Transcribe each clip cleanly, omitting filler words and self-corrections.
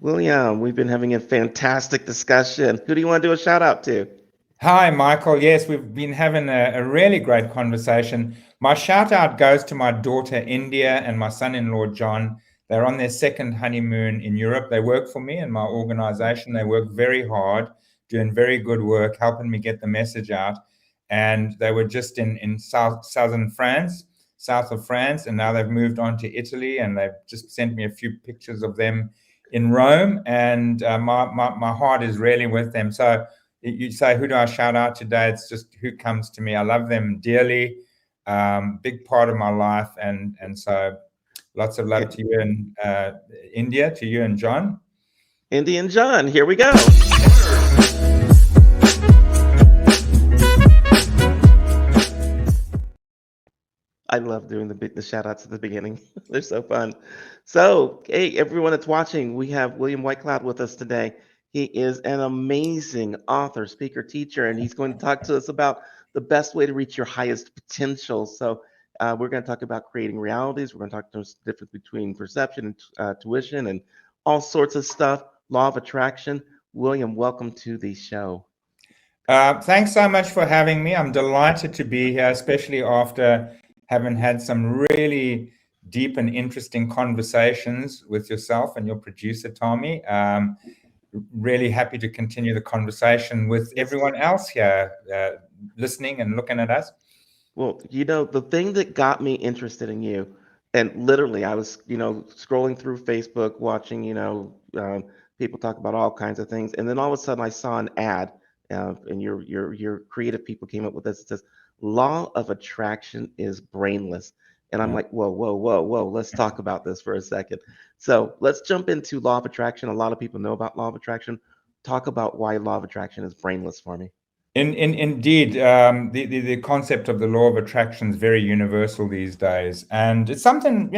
William, we've been having a fantastic discussion. Who do you want to do a shout out to? Hi, Michael. Yes, we've been having a really great conversation. My shout out goes to my daughter, India, and my son in law, John. They're on their second honeymoon in Europe. They work for me and my organization. They work very hard, doing very good work, helping me get the message out. And they were just in southern France, south of France, and now they've moved on to Italy. And they've just sent me a few pictures of them in Rome. And my heart is really with them. So, you say, who do I shout out today? It's just who comes to me. I love them dearly. Big part of my life, and so lots of love to you in India, to you and John. Indy and John, here we go. I love doing the shout outs at the beginning. They're so fun. So, hey, everyone that's watching, we have William Whitecloud with us today. He is an amazing author, speaker, teacher, and he's going to talk to us about the best way to reach your highest potential. So, we're going to talk about creating realities. We're going to talk to us the difference between perception and tuition and all sorts of stuff. Law of attraction. William, welcome to the show. Thanks so much for having me. I'm delighted to be here, especially after having had some really deep and interesting conversations with yourself and your producer, Tommy. Really happy to continue the conversation with everyone else here listening and looking at us. Well, the thing that got me interested in you, and literally, I was, scrolling through Facebook, watching, people talk about all kinds of things, and then all of a sudden, I saw an ad, and your creative people came up with this. It says, "Law of attraction is brainless," and I'm Yeah. like, "Whoa, whoa, whoa, whoa! Let's talk about this for a second." So let's jump into law of attraction. A lot of people know about law of attraction. Talk about why law of attraction is brainless for me. Indeed, the concept of the law of attraction is very universal these days, and it's something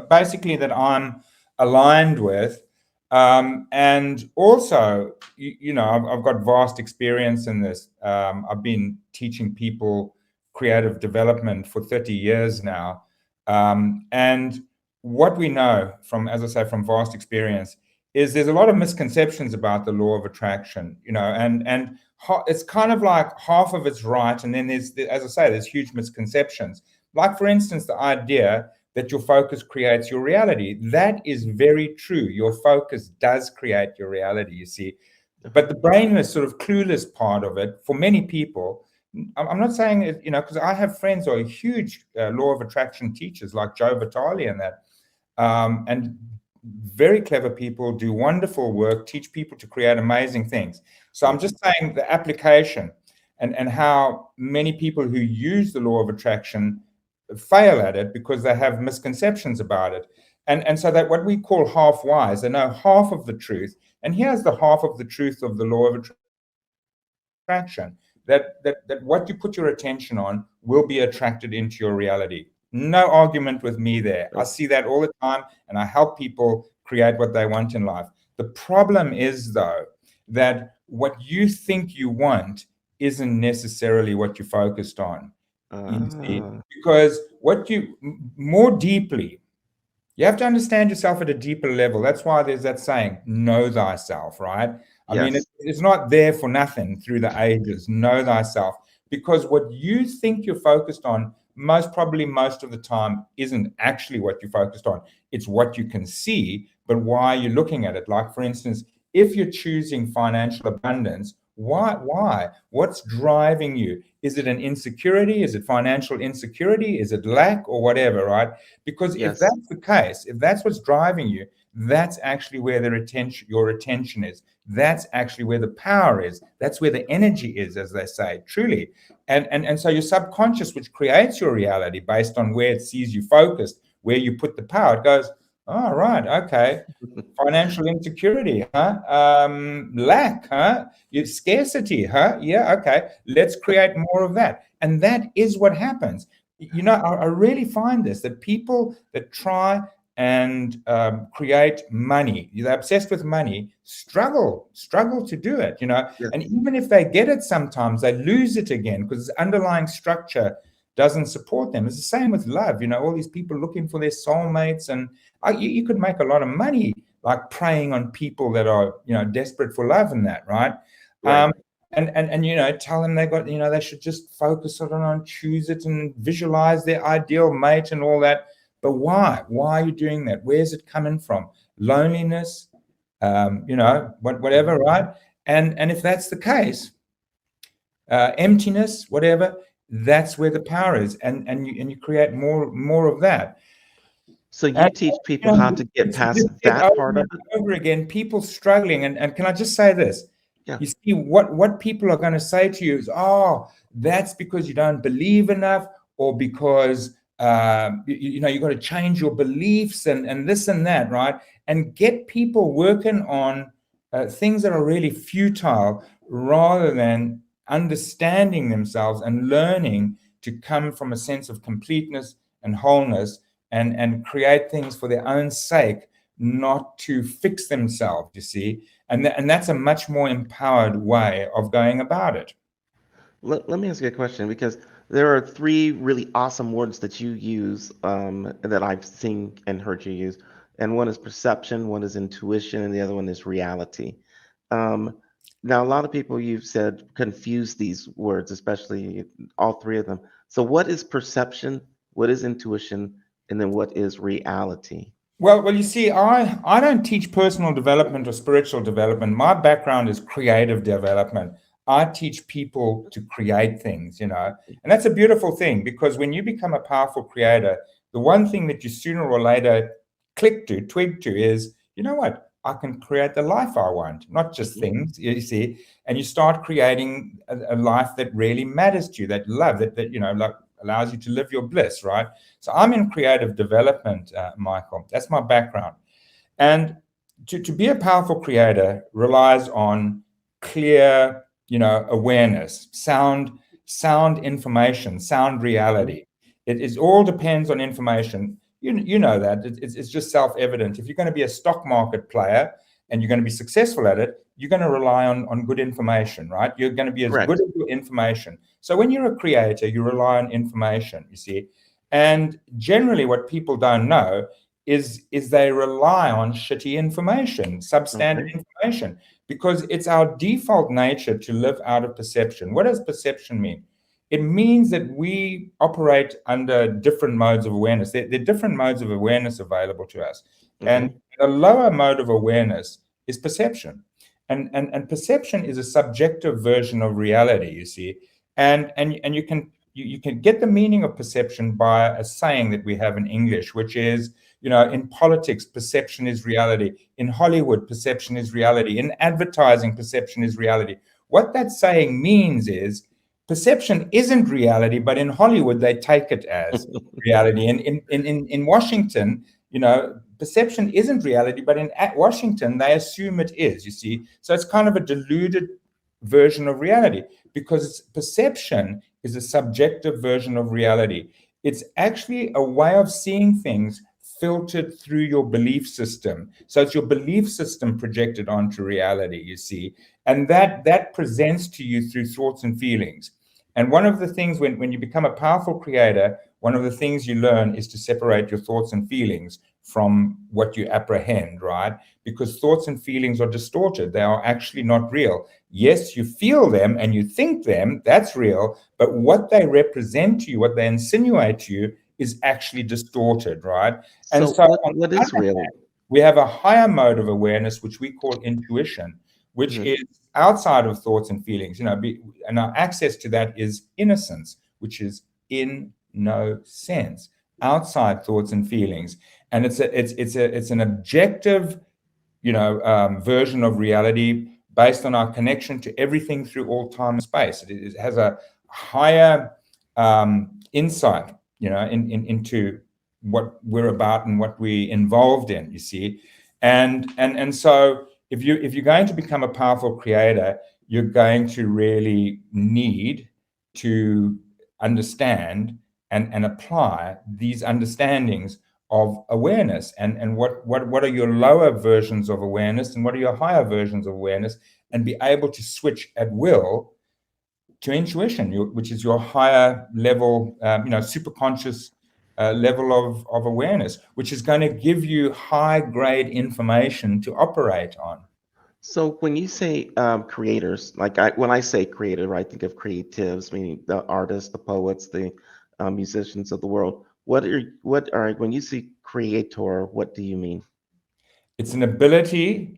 basically that I'm aligned with, and also I've got vast experience in this. I've been teaching people creative development for 30 years now, and what we know from, as I say, from vast experience is there's a lot of misconceptions about the law of attraction, and it's kind of like half of it's right, and then there's, as I say, there's huge misconceptions. Like, for instance, the idea that your focus creates your reality. That is very true. Your focus does create your reality, you see. But the brainless, sort of clueless part of it, for many people, I'm not saying it, because I have friends who are huge law of attraction teachers, like Joe Vitale and that, and very clever people, do wonderful work, teach people to create amazing things. So I'm just saying the application and how many people who use the law of attraction fail at it because they have misconceptions about it. And so that what we call half wise, they know half of the truth. And here's the half of the truth of the law of attraction, that what you put your attention on will be attracted into your reality. No argument with me there. I see that all the time, and I help people create what they want in life. The problem is, though, that what you think you want isn't necessarily what you're focused on. You see, Ah, because what you more deeply, you have to understand yourself at a deeper level. That's why there's that saying, know thyself, right? I mean, yes. it's not there for nothing through the ages. Know thyself. Because what you think you're focused on, most probably most of the time, isn't actually what you're focused on. It's what you can see, but why you're looking at it. Like, for instance, if you're choosing financial abundance, why? Why? What's driving you? Is it an insecurity? Is it financial insecurity? Is it lack or whatever, right? Because if Yes. that's the case, if that's what's driving you, that's actually where your attention is. That's actually where the power is. That's where the energy is, as they say, truly. And so your subconscious, which creates your reality based on where it sees you focused, where you put the power, it goes, oh, right, okay. Financial insecurity, huh? Lack, huh? Scarcity, huh? Yeah, okay. Let's create more of that. And that is what happens. I really find this, that people that try and create money, they're obsessed with money, struggle to do it, Yes. and even if they get it, sometimes they lose it again because the underlying structure doesn't support them. It's the same with love, all these people looking for their soulmates, and you could make a lot of money like preying on people that are, desperate for love and that, right? Right. And tell them they got, they should just focus on choose it and visualize their ideal mate and all that. But why are you doing that? Where's it coming from? Loneliness, whatever, Mhm. right? And if that's the case, emptiness, whatever, that's where the power is, and you create more of that. So And you teach people how to get you past just get that over part of and it? over again, people struggling. And can I just say this? Yeah. You see, what people are going to say to you is, oh, that's because you don't believe enough, or because you got to change your beliefs and this and that, right? And get people working on things that are really futile, rather than understanding themselves and learning to come from a sense of completeness and wholeness, and create things for their own sake, not to fix themselves, you see. And that's a much more empowered way of going about it. Let me ask you a question because there are three really awesome words that you use that I've seen and heard you use. And one is perception, one is intuition, and the other one is reality. Um, Now, a lot of people you've said confuse these words, especially all three of them. So, what is perception? What is intuition? And then what is reality? Well, you see, I don't teach personal development or spiritual development. My background is creative development. I teach people to create things, and that's a beautiful thing, because when you become a powerful creator, the one thing that you sooner or later twig to is, you know what? I can create the life I want, not just Mhm. things, you see, and you start creating a life that really matters to you, that love, that like, allows you to live your bliss, right? So I'm in creative development, Michael. That's my background. And to be a powerful creator relies on clear, awareness, sound information, sound Mhm. reality. It all depends on information. You know that. It's just self-evident. If you're going to be a stock market player and you're going to be successful at it, you're going to rely on good information, right? You're going to be as good Correct. as your information. So when you're a creator, you rely on information, you see. And generally, what people don't know is they rely on shitty information, substandard Okay. information, because it's our default nature to live out of perception. What does perception mean? It means that we operate under different modes of awareness. There are different modes of awareness available to us. And Okay. a lower mode of awareness is perception. And perception is a subjective version of reality, you see. And you can get the meaning of perception by a saying that we have in English, which is, in politics, perception is reality. In Hollywood, perception is reality. In advertising, perception is reality. What that saying means is perception isn't reality, but in Hollywood, they take it as reality. And in Washington, perception isn't reality, but in Washington, they assume it is, you see. So it's kind of a diluted version of reality, because perception is a subjective version of reality. It's actually a way of seeing things filtered through your belief system. So it's your belief system projected onto reality, you see, and that presents to you through thoughts and feelings. And one of the things, when you become a powerful creator, one of the things you learn is to separate your thoughts and feelings from what you apprehend, right? Because thoughts and feelings are distorted. They are actually not real. Yes, you feel them and you think them, that's real, but what they represent to you, what they insinuate to you, is actually distorted, right? And So, so on what the is other real? hand, we have a higher mode of awareness, which we call intuition, which Mhm. is outside of thoughts and feelings, and our access to that is innocence, which is in no sense, outside thoughts and feelings. And it's an objective, version of reality based on our connection to everything through all time and space. It has a higher insight, into what we're about and what we're involved in. You see, and so if you're going to become a powerful creator, you're going to really need to understand and apply these understandings of awareness, and what are your lower versions of awareness and what are your higher versions of awareness, and be able to switch at will to intuition, which is your higher level, super conscious level of awareness, which is going to give you high grade information to operate on. So when you say creators, when I say creator, I think of creatives, meaning the artists, the poets, the musicians of the world. What are when you say creator? What do you mean? It's an ability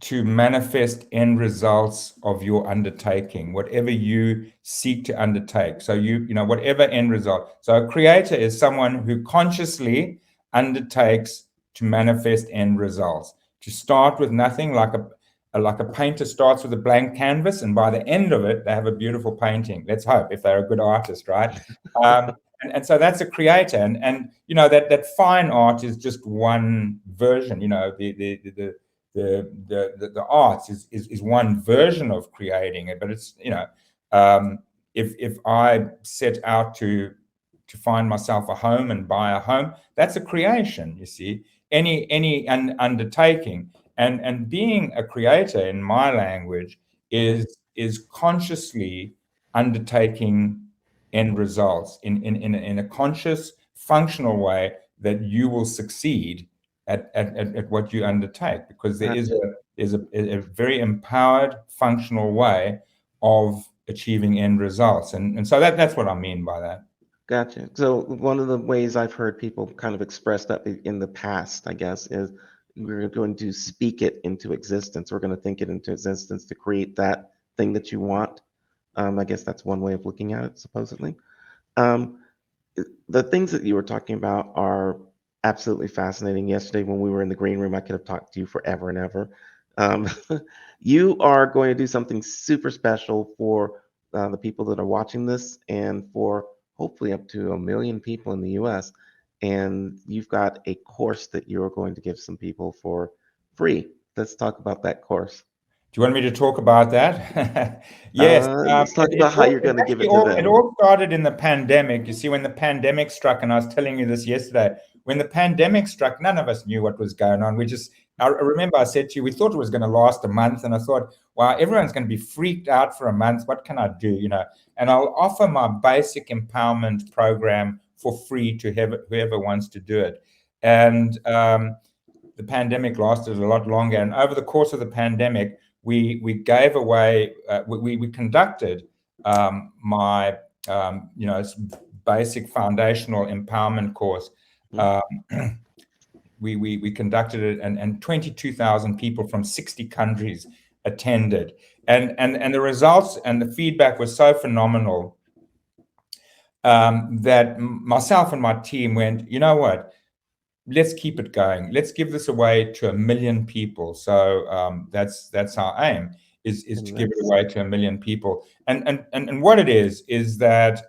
to manifest end results of your undertaking, whatever you seek to undertake. So whatever end result. So a creator is someone who consciously undertakes to manifest end results. To start with nothing, like a painter starts with a blank canvas, and by the end of it, they have a beautiful painting. Let's hope, if they're a good artist, right? And so that's a creator, and that fine art is just one version. The arts is one version of creating it, but it's if I set out to find myself a home and buy a home, that's a creation. You see, any undertaking, and being a creator in my language is consciously undertaking end results in a conscious, functional way that you will succeed at what you undertake, because there is a very empowered, functional way of achieving end results, and so that's what I mean by that. Gotcha. So one of the ways I've heard people kind of express that in the past, I guess, is we're going to speak it into existence. We're going to think it into existence to create that thing that you want. I guess that's one way of looking at it, supposedly. Um, the things that you were talking about are absolutely fascinating. Yesterday, when we were in the green room, I could have talked to you forever and ever. Um, you are going to do something super special for the people that are watching this, and for hopefully up to 1 million people in the US. And you've got a course that you're going to give some people for free. Let's talk about that course. Do you want me to talk about that? Yes. Let's talk about how you're going to give it to It them. all started in the pandemic. You see, when the pandemic struck, and I was telling you this yesterday, when the pandemic struck, none of us knew what was going on. I remember I said to you, we thought it was going to last a month. And I thought, wow, everyone's going to be freaked out for a month. What can I do? And I'll offer my basic empowerment program for free to whoever wants to do it. And the pandemic lasted a lot longer. And over the course of the pandemic, we gave away, we conducted my basic foundational empowerment course. We conducted it, and 22,000 people from 60 countries attended, and the results and the feedback was so phenomenal that myself and my team went, you know what? Let's keep it going. Let's give this away to 1 million people. So that's our aim, is to give it away to 1 million people. And what it is that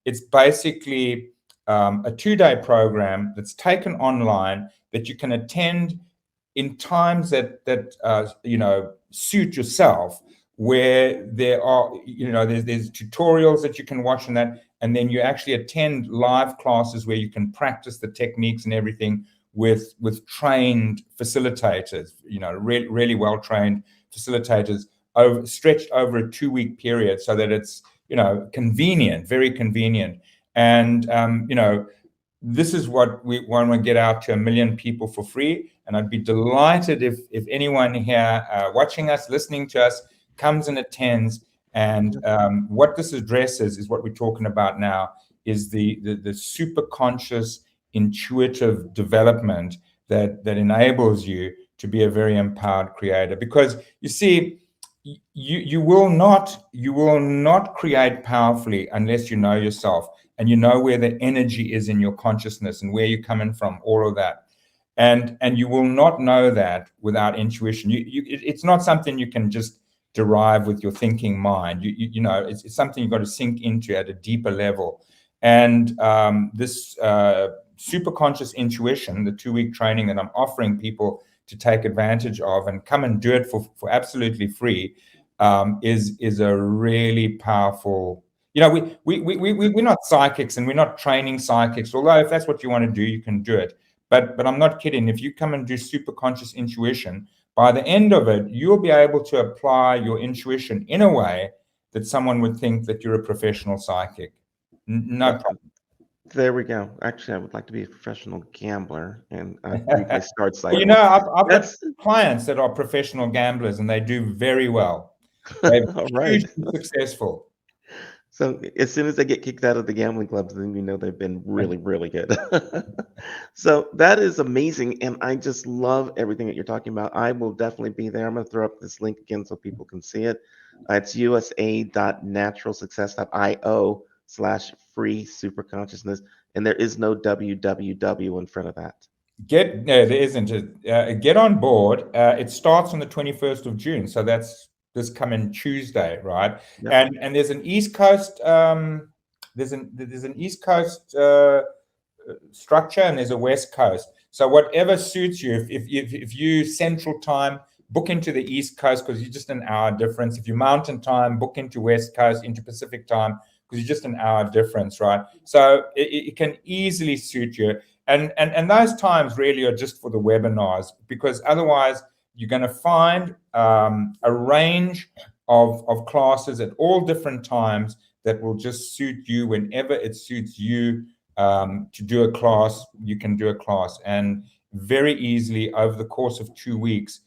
it's basically a 2-day program that's taken online, that you can attend in times that suit yourself, where there are there's tutorials that you can watch, and then you actually attend live classes where you can practice the techniques and everything with trained facilitators, really well trained facilitators, stretched over a 2-week period, so that it's convenient, very convenient. And this is what we want to get out to 1 million people for free. And I'd be delighted if anyone here watching us, listening to us, comes and attends. And what this addresses is what we're talking about now, is the super conscious, intuitive development that enables you to be a very empowered creator. Because you see, you will not create powerfully unless you know yourself, and you know where the energy is in your consciousness, and where you're coming from, all of that. And you will not know that without intuition. It's not something you can just derive with your thinking mind. It's something you've got to sink into at a deeper level. And this super conscious intuition, the 2-week training that I'm offering people to take advantage of and come and do it for absolutely free, is a really powerful. We're not psychics, and we're not training psychics. Although if that's what you want to do, you can do it. But I'm not kidding. If you come and do super conscious intuition, by the end of it, you'll be able to apply your intuition in a way that someone would think that you're a professional psychic. No problem. There we go. Actually, I would like to be a professional gambler and read my start Well, cycles. I've got That's clients that are professional gamblers and they do very well. They're all right. hugely successful. So as soon as they get kicked out of the gambling clubs, then you know they've been really, really good. So that is amazing, and I just love everything that you're talking about. I will definitely be there. I'm going to throw up this link again so people can see it. It's usa.naturalsuccess.io/free super consciousness, and there is no www in front of that. No, there isn't. Get on board. It starts on the 21st of June, so that's this coming Tuesday, right? Yep. And there's an East Coast there's an East Coast structure and there's a West Coast. So whatever suits you. If you Central Time, book into the East Coast because you're just an hour difference. If you Mountain Time, book into West Coast, into Pacific Time because you're just an hour difference, right? So it can easily suit you. And those times really are just for the webinars because otherwise you're going to find a range of classes at all different times that will just suit you whenever it suits you to do a class. You can do a class and very easily over the course of 2 weeks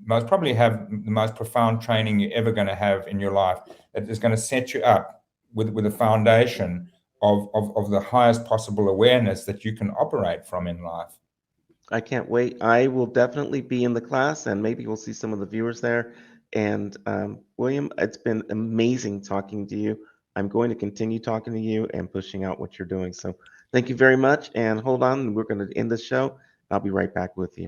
most probably have the most profound training you're ever going to have in your life that is going to set you up with a foundation of the highest possible awareness that you can operate from in life. I can't wait. I will definitely be in the class, and maybe we'll see some of the viewers there. And William, it's been amazing talking to you. I'm going to continue talking to you and pushing out what you're doing. So thank you very much. And hold on, we're going to end the show. I'll be right back with you.